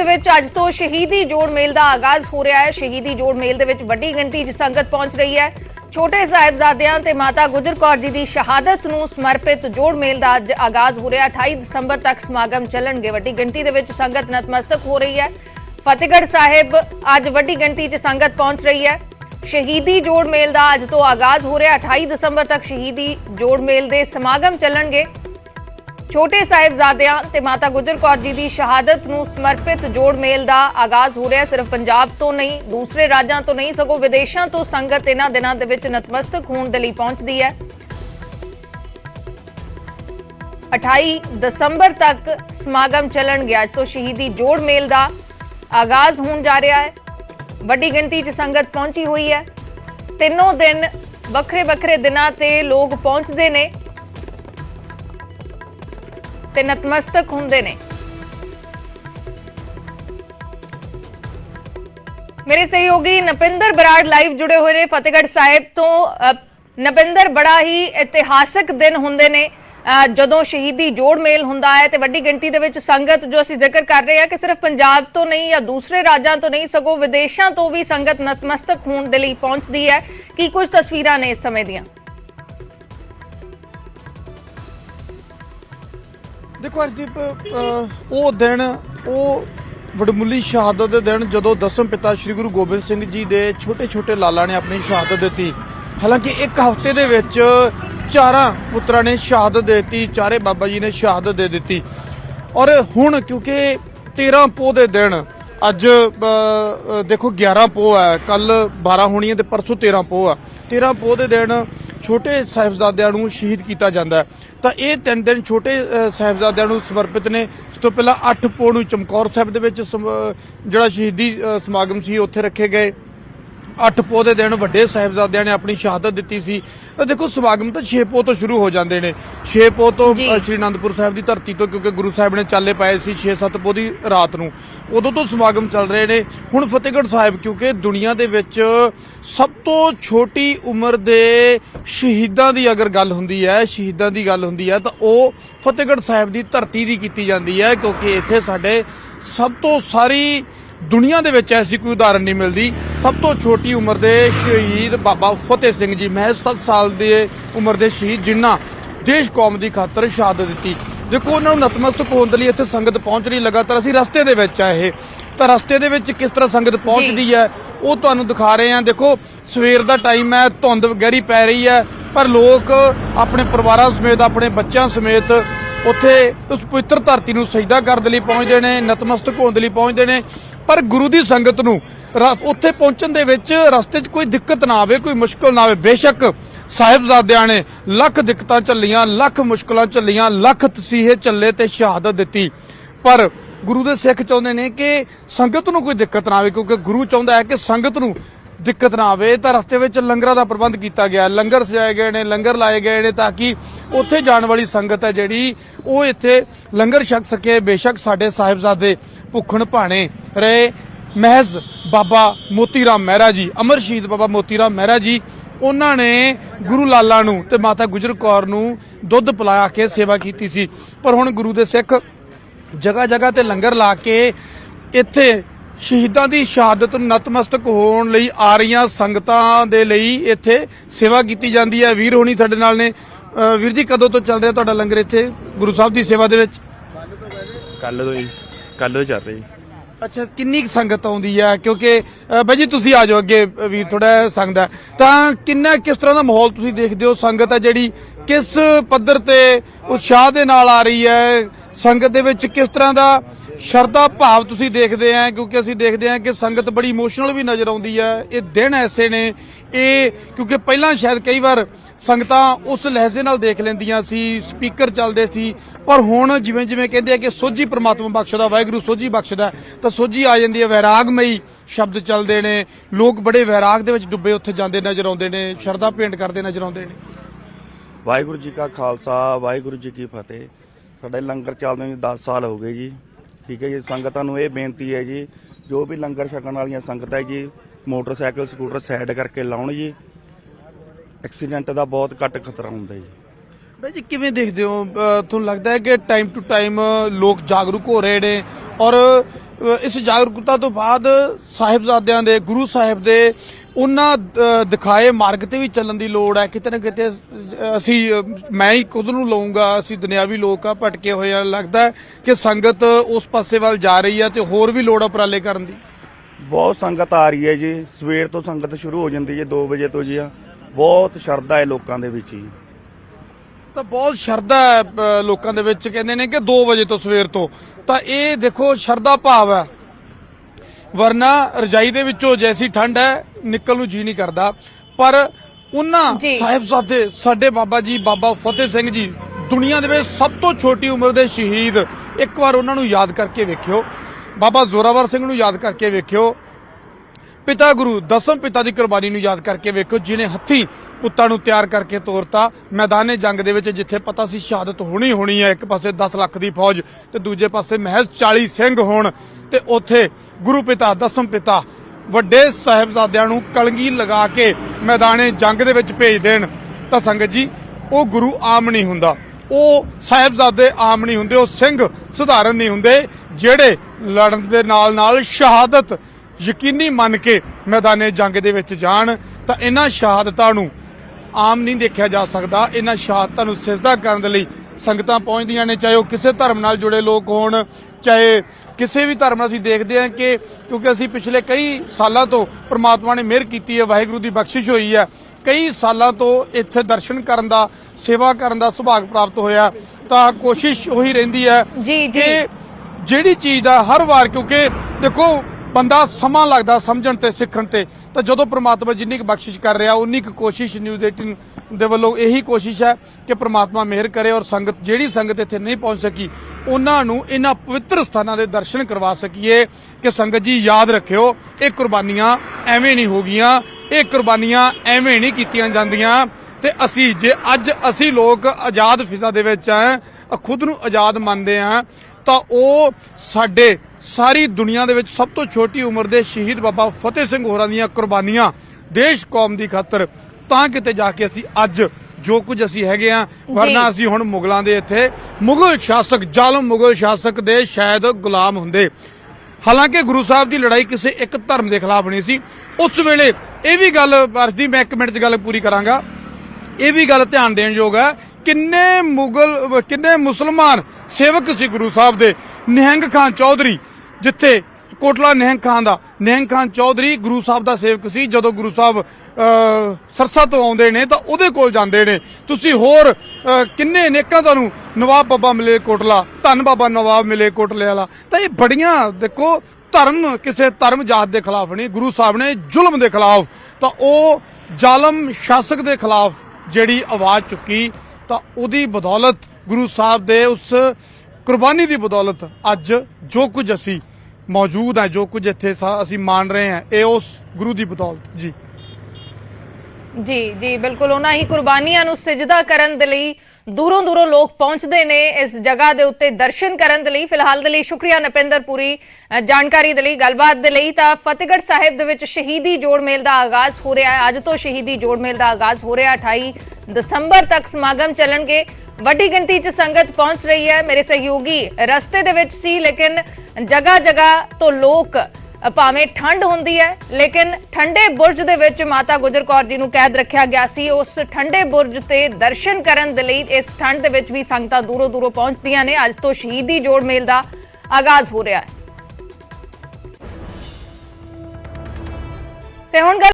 अज तो शहीदी जोड़ मेल का आगाज हो रहा है। शहीदी जोड़ मेल दे विच वड्डी गिणती च संगत पहुंच रही है। छोटे साहिबजादियां ते माता गुजर कौर जी की शहादत नूं समर्पित जोड़ मेल का अज आगाज हो रहा है। 28 दिसंबर तक समागम चलणगे। वड्डी गिणती दे विच संगत नतमस्तक हो रही है। फतेहगढ़ साहिब अज वड्डी गिणती च संगत पहुंच रही है। शहीदी जोड़ मेल का अज तो आगाज हो रहा है। 28 दिसंबर तक शहीदी जोड़ मेल के समागम चलणगे। छोटे साहिबजादियां ते माता गुजर कौर जी की शहादत नूं समर्पित जोड़ मेल का आगाज हो रहा है। सिर्फ पंजाब तो नहीं, दूसरे राज्यों तो नहीं, सगों विदेशों तो संगत इन्हां दिनां दे विच नतमस्तक होण दे लई पहुंचदी है। 28 दिसंबर तक समागम चलणगे। अज तो शहीदी जोड़ मेल का आगाज होण जा रहा है। वड्डी गिणती च संगत पहुंची हुई है। तीनों दिन वखरे वखरे दिनां ते लोग पहुंचते ने ते नतमस्तक हुंदे ने। मेरे सहयोगी नपिंदर बराड़ लाइव जुड़े हुए ने फतेहगढ़ साहिब तो। नपिंदर, बड़ा ही इतिहासक दिन हुंदे ने जदों शहीदी जोड़ मेल हुंदा है ते वड्डी गिणती दे विच संगत जो असीं जिक्र कर रहे हैं कि सिर्फ पंजाब तो नहीं या दूसरे राज्यों तो नहीं, सगों विदेशों तो भी संगत नतमस्तक होण दे लई पहुंचदी है। की कुछ तस्वीरां ने इस समय दियां? देखो हरदीप, वो दिन वो वडमुली शहादत के दिन जदों दसम पिता श्री गुरु गोबिंद सिंह जी के छोटे छोटे लाला ने अपनी शहादत दी। हालांकि एक हफ्ते दे विच चारां पुत्रां ने शहादत दे दी, चारे बाबा जी ने शहादत दे दी। और हुण क्योंकि 13 पोह के दिन अज देखो 11 पोह है, कल 12 होनी है तो परसों 13 पोह है। 13 पोह के दिन छोटे साहिबजादियां नूं शहीद किया जाता है। तो ये 3 दिन छोटे साहिबजादियां नूं समर्पित ने। इस तो पहला 8 पोह नूं चमकौर साहिब दे विच जिहड़ा शहीदी समागम सी उत्थे रखे गए। 8 पोह के दिन वड्डे साहिबजादियां ने अपनी शहादत दी सी। देखो समागम तो 6 पोह तो शुरू हो जाते हैं। 6 पोह तो श्री आनंदपुर साहिब की धरती तो, क्योंकि गुरु साहिब ने चाले पाए सी 6-7 पोह की रात नूं, उदों तो समागम चल रहे ने। हुण फतेहगढ़ साहिब क्योंकि दुनिया दे विच सब तो छोटी उम्र दे शहीदां दी अगर गल हुंदी है, शहीदां दी गल हुंदी है, तो वो फतेहगढ़ साहिब की धरती दी कीती जांदी है। क्योंकि इत्थे साडे सब तो सारी दुनिया दे विच ऐसी कोई उदाहरण नहीं मिलती। सब तो छोटी उम्र दे शहीद बाबा फतेह सिंह जी, महज 7 साल दे उम्र दे शहीद, जिन्हां देश कौम की खातर शहादत दी। देखो उन्होंने नतमस्तक होने लिए इत्थे संगत पहुंच रही लगातार। असीं रस्ते दे विच है ये, तो रस्ते दे विच किस तरह संगत पहुंचती है वो तुहानूं दिखा रहे हैं। देखो सवेर का टाइम है, धुंध गहरी पै रही है, पर लोग अपने परिवारां समेत, अपने बच्चों समेत उत्थे उस पवित्र धरती नूं सजदा करने लई पहुंचदे ने, नतमस्तक होने लई पहुंचदे ने। पर गुरु की संगत नूं उत्थे पहुंचण दे विच रस्ते 'च कोई दिक्कत ना आवे, कोई मुश्किल ना आवे। बेशक साहिबजादियां ने लख दिक्कतां झल्लियां, लख मुश्किलां झल्लियां, लख तसीहे झल्ले ते शहादत दी, पर गुरु दे सिख चाहुंदे ने कि संगत नूं कोई दिक्कत ना आवे। क्योंकि गुरु चाहुंदा है कि संगत नूं दिक्कत ना आवे। तो रस्ते विच लंगरां दा प्रबंध किया गया, लंगर सजाए गए ने, लंगर लाए गए ने, ताकि उत्थे जाण वाली संगत है जिहड़ी वो इत्थे लंगर छक सके। बेशक साडे साहिबजादे भुखण भाणे रहे। महज बाबा मोती राम मेहरा जी, अमर शहीद बाबा मोती राम मेहरा जी, उन्होंने गुरु लाला नूं ते माता गुजर कौर नूं दुध पिला के सेवा की सी। पर हुण गुरु दे सिख जगह जगह ते लंगर ला के इत्थे शहीदां दी शहादत नतमस्तक होण लई आ रहीआं संगतां दे लई इत्थे सेवा की जांदी है। वीर होनी साडे नाल ने। वीर जी, कदों तो चल रहा तुहाडा लंगर इत्थे गुरु साहब की सेवा दे विच? कल तो चल रही। अच्छा, किन्नी संगत आउंदी है? क्योंकि भाई जी तुसीं आ जाओ अगे, वीर थोड़ा संगत है तां किन्ना किस तरह का माहौल तुसीं देखदे हो? संगत है जिहड़ी किस पद्धर ते उत्साह दे नाल आ रही है? संगत दे विच किस तरह का शरधा भाव तुसीं देखदे हैं? क्योंकि असीं देखदे हैं कि संगत बड़ी इमोशनल भी नज़र आउंदी है। ये दिन ऐसे ने ये, क्योंकि पहलां शायद कई बार संगतां उस लहजे नाल देख लैंदियां सी, स्पीकर चलदे सी, पर हुण जिवें जिवें कहंदे आ कि सोझी परमात्मा बख्शदा, वाहिगुरू सोझी बख्शदा, तो सोझी आ जांदी है। वैरागमई शब्द चलदे ने, लोग बड़े वैराग दे विच डुੱਬੇ उत्थे जांदे नज़र आउंदे ने, शरधा भेंट करदे नज़र आउंदे ने। वाहिगुरू जी का खालसा, वाहिगुरू जी की फतेह। साडे लंगर चलदे ਨੂੰ 10 साल हो गए जी। ठीक है जी। संगतां नूं ਇਹ ਬੇਨਤੀ ਹੈ जी, जो भी लंगर छकण वालियां संगत है जी, मोटरसाइकिल ਸਕੂਟਰ ਸਾਈਡ ਕਰਕੇ ਲਾਉਣ ਜੀ। एक्सीडेंट का बहुत घट खतरा ਹੁੰਦਾ जी। भाई जी किवें देखते हो, ਤੁਹਾਨੂੰ लगता है कि टाइम टू टाइम लोग जागरूक हो रहे हैं और ਇਸ ਜਾਗਰੂਕਤਾ ਤੋਂ ਬਾਅਦ ਸਾਹਿਬਜ਼ਾਦਿਆਂ ਦੇ ਗੁਰੂ ਸਾਹਿਬ ਦੇ ਉਹਨਾਂ ਦਿਖਾਏ ਮਾਰਗ ਤੇ ਵੀ ਚੱਲਣ ਦੀ ਲੋੜ ਹੈ। ਕਿਤੇ ਨਾ ਕਿਤੇ ਅਸੀਂ ਮੈਂ ਹੀ ਖੁਦ ਨੂੰ ਲਵਾਂਗਾ, ਅਸੀਂ ਦੁਨਿਆਵੀ ਲੋਕ ਆ, ਭਟਕੇ ਹੋਏ ਆ। ਲੱਗਦਾ ਹੈ ਕਿ ਸੰਗਤ ਉਸ ਪਾਸੇ ਵੱਲ ਜਾ ਰਹੀ ਹੈ ਤੇ ਹੋਰ ਵੀ ਲੋੜ ਆ ਉਪਰਾਲੇ ਕਰਨ ਦੀ। ਬਹੁਤ ਸੰਗਤ ਆ ਰਹੀ ਹੈ ਜੀ, ਸਵੇਰ ਤੋਂ ਸੰਗਤ ਸ਼ੁਰੂ ਹੋ ਜਾਂਦੀ ਹੈ 2 ਵਜੇ ਤੋਂ ਜੀ। ਬਹੁਤ ਸ਼ਰਧਾ ਹੈ ਲੋਕਾਂ ਦੇ ਵਿੱਚ ਜੀ। ਤਾਂ ਬਹੁਤ ਸ਼ਰਧਾ ਹੈ ਲੋਕਾਂ ਦੇ ਵਿੱਚ, ਕਹਿੰਦੇ ਨੇ ਕਿ 2 ਵਜੇ ਤੋਂ ਸਵੇਰ ਤੋਂ। ਤਾਂ ਇਹ ਦੇਖੋ ਸ਼ਰਧਾ ਭਾਵ ਹੈ, ਵਰਨਾ ਰਜਾਈ ਦੇ ਵਿੱਚੋਂ ਜੈਸੀ ਠੰਡ ਹੈ ਨਿਕਲ ਨੂੰ ਜੀ ਨਹੀਂ ਕਰਦਾ। ਪਰ ਉਹਨਾਂ ਸਾਹਿਬਜ਼ਾਦੇ ਸਾਡੇ ਬਾਬਾ ਜੀ, ਬਾਬਾ ਫਤਿਹ ਸਿੰਘ ਜੀ, ਦੁਨੀਆ ਦੇ ਵਿੱਚ ਸਭ ਤੋਂ ਛੋਟੀ ਉਮਰ ਦੇ ਸ਼ਹੀਦ, ਇੱਕ ਵਾਰ ਉਹਨਾਂ ਨੂੰ ਯਾਦ ਕਰਕੇ ਵੇਖਿਓ। ਬਾਬਾ ਜ਼ੋਰਾਵਰ ਸਿੰਘ ਨੂੰ ਯਾਦ ਕਰਕੇ ਵੇਖਿਓ। ਪਿਤਾ ਗੁਰੂ ਦਸਮ ਪਿਤਾ ਦੀ ਕੁਰਬਾਨੀ ਨੂੰ ਯਾਦ ਕਰਕੇ ਵੇਖੋ, ਜਿਹਨੇ ਹੱਥੀਂ ਪੁੱਤਾਂ ਨੂੰ ਤਿਆਰ ਕਰਕੇ ਤੋਰਤਾ ਮੈਦਾਨੇ ਜੰਗ ਦੇ ਵਿੱਚ, ਜਿੱਥੇ ਪਤਾ ਸੀ ਸ਼ਹਾਦਤ ਹੋਣੀ ਹੈ। ਇੱਕ ਪਾਸੇ 10 ਲੱਖ ਦੀ ਫੌਜ ਤੇ ਦੂਜੇ ਪਾਸੇ ਮਹਿਜ਼ 40 ਸਿੰਘ ਹੋਣ, ਤੇ ਉੱਥੇ ਗੁਰੂ ਪਿਤਾ ਦਸਮ ਪਿਤਾ ਵੱਡੇ ਸਾਹਿਬਜ਼ਾਦਿਆਂ ਨੂੰ ਕਲਗੀ ਲਗਾ ਕੇ ਮੈਦਾਨੇ ਜੰਗ ਦੇ ਵਿੱਚ ਭੇਜ ਦੇਣ। ਤਾਂ ਸੰਗਤ ਜੀ, ਉਹ ਗੁਰੂ ਆਮ ਨਹੀਂ ਹੁੰਦਾ, ਉਹ ਸਾਹਿਬਜ਼ਾਦੇ ਆਮ ਨਹੀਂ ਹੁੰਦੇ, ਉਹ ਸਿੰਘ ਸਧਾਰਨ ਨਹੀਂ ਹੁੰਦੇ, ਜਿਹੜੇ ਲੜਨ ਦੇ ਨਾਲ ਸ਼ਹਾਦਤ ਯਕੀਨੀ ਮੰਨ ਕੇ ਮੈਦਾਨੇ ਜੰਗ ਦੇ ਵਿੱਚ ਜਾਣ। ਤਾਂ ਇਹਨਾਂ ਸ਼ਹਾਦਤਾਂ ਨੂੰ ਆਮ ਨਹੀਂ ਦੇਖਿਆ ਜਾ ਸਕਦਾ। ਇਹਨਾਂ ਸ਼ਹਾਦਤਾਂ ਨੂੰ ਸਿਜਦਾ ਕਰਨ ਦੇ ਲਈ ਸੰਗਤਾਂ ਪਹੁੰਚਦੀਆਂ ਨੇ, ਚਾਹੇ ਉਹ ਕਿਸੇ ਧਰਮ ਨਾਲ ਜੁੜੇ ਲੋਕ ਹੋਣ, ਚਾਹੇ ਕਿਸੇ ਵੀ ਧਰਮ ਨਾਲ। ਅਸੀਂ ਦੇਖਦੇ ਹਾਂ ਕਿ ਕਿਉਂਕਿ ਅਸੀਂ ਪਿਛਲੇ ਕਈ ਸਾਲਾਂ ਤੋਂ ਪ੍ਰਮਾਤਮਾ ਨੇ ਮਿਹਰ ਕੀਤੀ ਹੈ, ਵਾਹਿਗੁਰੂ ਦੀ ਬਖਸ਼ਿਸ਼ ਹੋਈ ਹੈ, ਕਈ ਸਾਲਾਂ ਤੋਂ ਇੱਥੇ ਦਰਸ਼ਨ ਕਰਨ ਦਾ, ਸੇਵਾ ਕਰਨ ਦਾ ਸੁਭਾਗ ਪ੍ਰਾਪਤ ਹੋਇਆ। ਤਾਂ ਕੋਸ਼ਿਸ਼ ਉਹੀ ਰਹਿੰਦੀ ਹੈ ਕਿ ਜਿਹੜੀ ਚੀਜ਼ ਦਾ ਹਰ ਵਾਰ, ਕਿਉਂਕਿ ਦੇਖੋ ਬੰਦਾ ਸਮਾਂ ਲੱਗਦਾ ਸਮਝਣ ਤੇ ਸਿੱਖਣ ਤੇ, ਤਾਂ ਜਦੋਂ ਪ੍ਰਮਾਤਮਾ ਜਿੰਨੀ ਕੁ ਬਖਸ਼ਿਸ਼ ਕਰ ਰਿਹਾ ਉਨੀ ਕੁ ਕੋਸ਼ਿਸ਼ ਨਿਊਜ਼ 18 ਦੇ ਵੱਲੋਂ ਇਹੀ ਕੋਸ਼ਿਸ਼ ਹੈ ਕਿ ਪ੍ਰਮਾਤਮਾ ਮਿਹਰ ਕਰੇ ਔਰ ਸੰਗਤ, ਜਿਹੜੀ ਸੰਗਤ ਇੱਥੇ ਨਹੀਂ ਪਹੁੰਚ ਸਕੀ, ਉਹਨਾਂ ਨੂੰ ਇਹਨਾਂ ਪਵਿੱਤਰ ਸਥਾਨਾਂ ਦੇ ਦਰਸ਼ਨ ਕਰਵਾ ਸਕੀਏ। ਕਿ ਸੰਗਤ ਜੀ ਯਾਦ ਰੱਖਿਓ, ਇਹ ਕੁਰਬਾਨੀਆਂ ਐਵੇਂ ਨਹੀਂ ਹੋ ਗਈਆਂ, ਇਹ ਕੁਰਬਾਨੀਆਂ ਐਵੇਂ ਨਹੀਂ ਕੀਤੀਆਂ ਜਾਂਦੀਆਂ। ਤੇ ਅਸੀਂ ਜੇ ਅੱਜ ਅਸੀਂ ਲੋਕ ਆਜ਼ਾਦ ਫਿਜ਼ਾ ਦੇ ਵਿੱਚ ਆ, ਖੁਦ ਨੂੰ ਆਜ਼ਾਦ ਮੰਨਦੇ ਆ, ਤਾਂ ਉਹ ਸਾਡੇ ਸਾਰੀ ਦੁਨੀਆ ਦੇ ਵਿੱਚ ਸਭ ਤੋਂ ਛੋਟੀ ਉਮਰ ਦੇ ਸ਼ਹੀਦ ਬਾਬਾ ਫਤਿਹ ਸਿੰਘ ਹੋਰਾਂ ਦੀਆਂ ਕੁਰਬਾਨੀਆਂ ਦੇਸ਼ ਕੌਮ ਦੀ ਖਾਤਰ, ਤਾਂ ਕਿਤੇ ਜਾ ਕੇ ਅਸੀਂ ਅੱਜ ਜੋ ਕੁਝ ਅਸੀਂ ਹੈਗੇ ਆ। ਵਰਨਾ ਅਸੀਂ ਹੁਣ ਮੁਗਲਾਂ ਦੇ ਇੱਥੇ ਮੁਗਲ ਸ਼ਾਸਕ, ਜ਼ਾਲਮ ਮੁਗਲ ਸ਼ਾਸਕ ਦੇ ਸ਼ਾਇਦ ਗੁਲਾਮ ਹੁੰਦੇ। ਹਾਲਾਂਕਿ ਗੁਰੂ ਸਾਹਿਬ ਦੀ ਲੜਾਈ ਕਿਸੇ ਇੱਕ ਧਰਮ ਦੇ ਖਿਲਾਫ ਨਹੀਂ ਸੀ। ਉਸ ਵੇਲੇ ਇਹ ਵੀ ਗੱਲ ਵਰਦੀ, ਮੈਂ 1 ਮਿੰਟ 'ਚ ਗੱਲ ਪੂਰੀ ਕਰਾਂਗਾ, ਇਹ ਵੀ ਗੱਲ ਧਿਆਨ ਦੇਣ ਯੋਗ ਹੈ, ਕਿੰਨੇ ਮੁਸਲਮਾਨ ਸੇਵਕ ਸੀ ਗੁਰੂ ਸਾਹਿਬ ਦੇ। ਨਿਹੰਗ ਖਾਨ ਚੌਧਰੀ, ਜਿੱਥੇ ਕੋਟਲਾ ਨਿਹੰਗ ਖਾਨ ਚੌਧਰੀ ਗੁਰੂ ਸਾਹਿਬ ਦਾ ਸੇਵਕ ਸੀ। ਜਦੋਂ ਗੁਰੂ ਸਾਹਿਬ ਸਰਸਾ ਤੋਂ ਆਉਂਦੇ ਨੇ ਤਾਂ ਉਹਦੇ ਕੋਲ ਜਾਂਦੇ ਨੇ। ਤੁਸੀਂ ਹੋਰ ਕਿੰਨੇ ਨੇਕਾਂ ਤੁਹਾਨੂੰ ਨਵਾਬ ਬਾਬਾ ਮਿਲੇ ਕੋਟਲਾ, ਧੰਨ ਬਾਬਾ ਨਵਾਬ ਮਿਲੇ ਕੋਟਲੇ ਵਾਲਾ। ਤਾਂ ਇਹ ਬੜੀਆਂ, ਦੇਖੋ ਧਰਮ ਕਿਸੇ ਧਰਮ ਜਾਤ ਦੇ ਖਿਲਾਫ ਨਹੀਂ, ਗੁਰੂ ਸਾਹਿਬ ਨੇ ਜ਼ੁਲਮ ਦੇ ਖਿਲਾਫ, ਤਾਂ ਉਹ ਜ਼ਾਲਮ ਸ਼ਾਸਕ ਦੇ ਖਿਲਾਫ ਜਿਹੜੀ ਆਵਾਜ਼ ਚੁੱਕੀ, ਤਾਂ ਉਹਦੀ ਬਦੌਲਤ, ਗੁਰੂ ਸਾਹਿਬ ਦੇ ਉਸ ਕੁਰਬਾਨੀ ਦੀ ਬਦੌਲਤ ਅੱਜ ਜੋ ਕੁਝ ਅਸੀਂ ਮੌਜੂਦ ਹੈ, ਜੋ ਕੁਝ ਇੱਥੇ ਅਸੀਂ ਮਾਣ ਰਹੇ ਹਾਂ, ਇਹ ਉਸ ਗੁਰੂ ਦੀ ਬਦੌਲਤ। ਜੀ ਜੀ ਬਿਲਕੁਲ, ਉਹਨਾਂ ਹੀ ਕੁਰਬਾਨੀਆਂ ਨੂੰ ਸਿਜਦਾ ਕਰਨ ਦੇ ਲਈ ਦੂਰੋਂ ਲੋਕ ਪਹੁੰਚਦੇ ਨੇ ਇਸ ਜਗ੍ਹਾ ਦੇ ਉੱਤੇ ਦਰਸ਼ਨ ਕਰਨ ਦੇ ਲਈ। ਫਿਲਹਾਲ ਦੇ ਲਈ ਸ਼ੁਕਰੀਆ ਨਪਿੰਦਰ, ਪੂਰੀ ਜਾਣਕਾਰੀ ਦੇ ਲਈ, ਗੱਲਬਾਤ ਦੇ ਲਈ। ਤਾਂ ਫਤਿਹਗੜ੍ਹ ਸਾਹਿਬ ਦੇ ਵਿੱਚ ਸ਼ਹੀਦੀ ਜੋੜ ਮੇਲ ਦਾ ਆਗਾਜ਼ ਹੋ ਰਿਹਾ ਹੈ। ਅੱਜ ਤੋਂ ਸ਼ਹੀਦੀ ਜੋੜ ਮੇਲ ਦਾ ਆਗਾਜ਼ ਹੋ ਰਿਹਾ, 28 ਦਸੰਬਰ ਤੱਕ ਸਮਾਗਮ ਚੱਲਣਗੇ। ਵੱਡੀ ਗਿਣਤੀ 'ਚ ਸੰਗਤ ਪਹੁੰਚ ਰਹੀ ਹੈ। ਮੇਰੇ ਸਹਿਯੋਗੀ ਰਸਤੇ ਦੇ ਵਿੱਚ ਸੀ, ਲੇਕਿਨ ਜਗ੍ਹਾ ਤੋਂ ਲੋਕ, ਭਾਵੇਂ ਠੰਡ ਹੁੰਦੀ ਹੈ ਲੇਕਿਨ ਠੰਡੇ ਬੁਰਜ ਦੇ ਵਿੱਚ ਮਾਤਾ ਗੁਜਰ ਕੌਰ ਜੀ ਨੂੰ ਕੈਦ ਰੱਖਿਆ ਗਿਆ ਸੀ। ਉਸ ਠੰਡੇ ਬੁਰਜ ਤੇ ਦਰਸ਼ਨ ਕਰਨ ਦੇ ਲਈ ਇਸ ਠੰਡ ਦੇ ਵਿੱਚ ਵੀ ਸੰਗਤਾਂ ਦੂਰੋਂ ਪਹੁੰਚਦੀਆਂ ਨੇ। ਅੱਜ ਤੋਂ ਸ਼ਹੀਦੀ ਜੋੜ ਮੇਲ ਦਾ ਆਗਾਜ਼ ਹੋ ਰਿਹਾ ਹੈ। ਤੇ ਹੁਣ